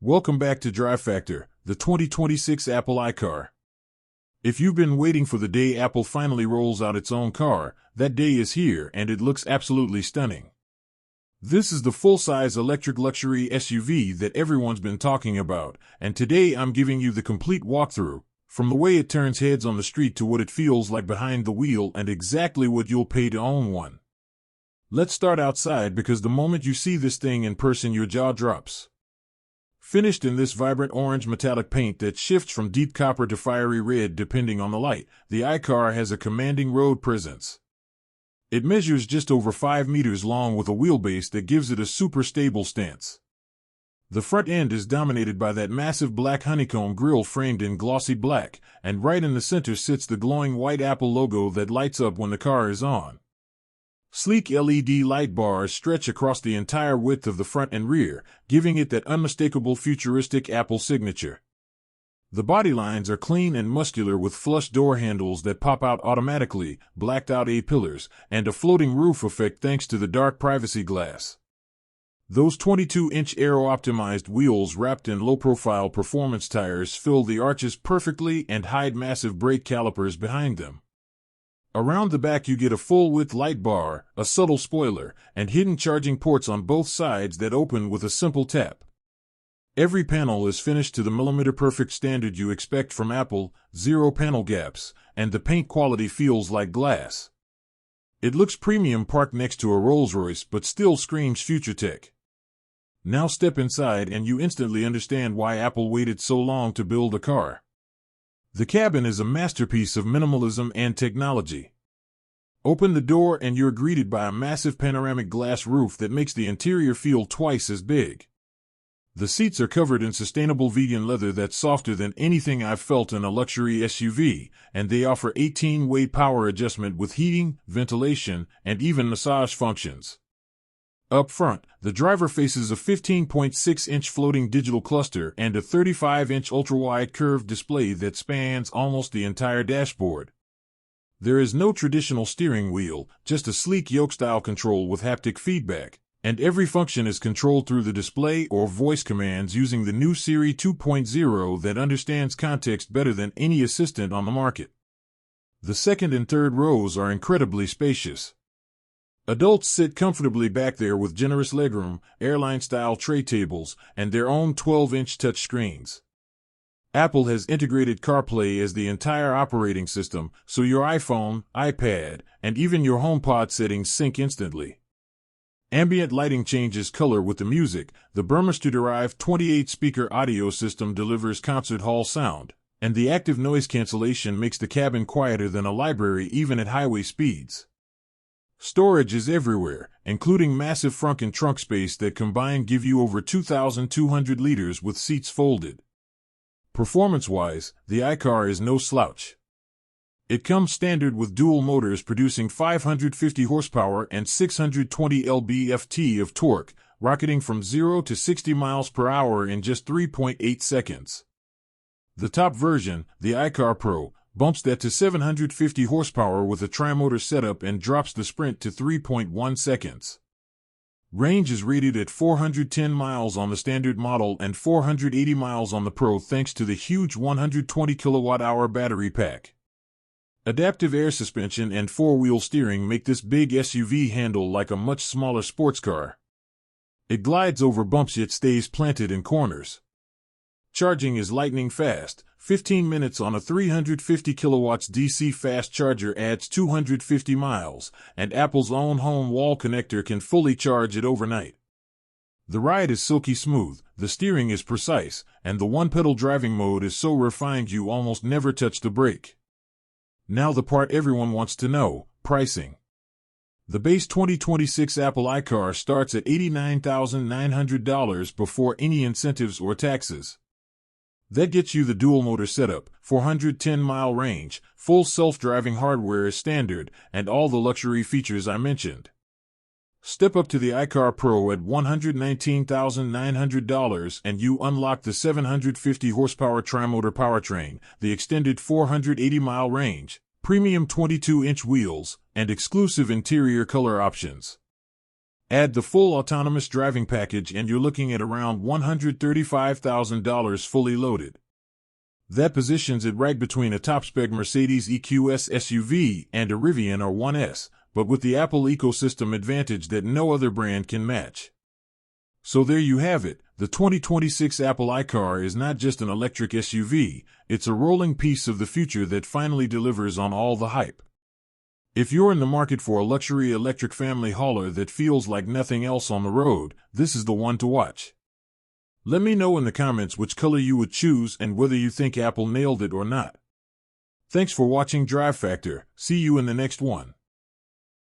Welcome back to DriveFactor, the 2026 Apple iCar. If you've been waiting for the day Apple finally rolls out its own car, that day is here and it looks absolutely stunning. This is the full-size electric luxury SUV that everyone's been talking about, and today I'm giving you the complete walkthrough, from the way it turns heads on the street to what it feels like behind the wheel and exactly what you'll pay to own one. Let's start outside because the moment you see this thing in person your jaw drops. Finished in this vibrant orange metallic paint that shifts from deep copper to fiery red depending on the light, the iCar has a commanding road presence. It measures just over 5 meters long with a wheelbase that gives it a super stable stance. The front end is dominated by that massive black honeycomb grille framed in glossy black, and right in the center sits the glowing white Apple logo that lights up when the car is on. Sleek LED light bars stretch across the entire width of the front and rear, giving it that unmistakable futuristic Apple signature. The body lines are clean and muscular with flush door handles that pop out automatically, blacked-out A-pillars, and a floating roof effect thanks to the dark privacy glass. Those 22-inch aero-optimized wheels wrapped in low-profile performance tires fill the arches perfectly and hide massive brake calipers behind them. Around the back you get a full-width light bar, a subtle spoiler, and hidden charging ports on both sides that open with a simple tap. Every panel is finished to the millimeter-perfect standard you expect from Apple, zero panel gaps, and the paint quality feels like glass. It looks premium parked next to a Rolls-Royce but still screams future tech. Now step inside and you instantly understand why Apple waited so long to build a car. The cabin is a masterpiece of minimalism and technology. Open the door and you're greeted by a massive panoramic glass roof that makes the interior feel twice as big. The seats are covered in sustainable vegan leather that's softer than anything I've felt in a luxury SUV, and they offer 18-way power adjustment with heating, ventilation, and even massage functions. Up front, the driver faces a 15.6-inch floating digital cluster and a 35-inch ultra-wide curved display that spans almost the entire dashboard. There is no traditional steering wheel, just a sleek Yoke-style control with haptic feedback, and every function is controlled through the display or voice commands using the new Siri 2.0 that understands context better than any assistant on the market. The second and third rows are incredibly spacious. Adults sit comfortably back there with generous legroom, airline-style tray tables, and their own 12-inch touchscreens. Apple has integrated CarPlay as the entire operating system, so your iPhone, iPad, and even your HomePod settings sync instantly. Ambient lighting changes color with the music, the Burmester-derived 28-speaker audio system delivers concert hall sound, and the active noise cancellation makes the cabin quieter than a library even at highway speeds. Storage is everywhere, including massive frunk and trunk space that combined give you over 2,200 liters with seats folded. Performance-wise, the iCar is no slouch. It comes standard with dual motors producing 550 horsepower and 620 lb-ft of torque, rocketing from 0 to 60 miles per hour in just 3.8 seconds. The top version, the iCar Pro, bumps that to 750 horsepower with a tri-motor setup and drops the sprint to 3.1 seconds. Range is rated at 410 miles on the standard model and 480 miles on the Pro thanks to the huge 120 kilowatt-hour battery pack. Adaptive air suspension and four-wheel steering make this big SUV handle like a much smaller sports car. It glides over bumps yet stays planted in corners. Charging is lightning fast. 15 minutes on a 350 kilowatts DC fast charger adds 250 miles, and Apple's own home wall connector can fully charge it overnight. The ride is silky smooth, the steering is precise, and the one-pedal driving mode is so refined you almost never touch the brake. Now the part everyone wants to know, pricing. The base 2026 Apple iCar starts at $89,900 before any incentives or taxes. That gets you the dual-motor setup, 410-mile range, full self-driving hardware is standard, and all the luxury features I mentioned. Step up to the iCar Pro at $119,900 and you unlock the 750 horsepower tri-motor powertrain, the extended 480-mile range, premium 22-inch wheels, and exclusive interior color options. Add the full autonomous driving package and you're looking at around $135,000 fully loaded. That positions it right between a top-spec Mercedes EQS SUV and a Rivian or 1S, but with the Apple ecosystem advantage that no other brand can match. So there you have it. The 2026 Apple iCar is not just an electric SUV, it's a rolling piece of the future that finally delivers on all the hype. If you're in the market for a luxury electric family hauler that feels like nothing else on the road, this is the one to watch. Let me know in the comments which color you would choose and whether you think Apple nailed it or not. Thanks for watching DriveFactor. See you in the next one.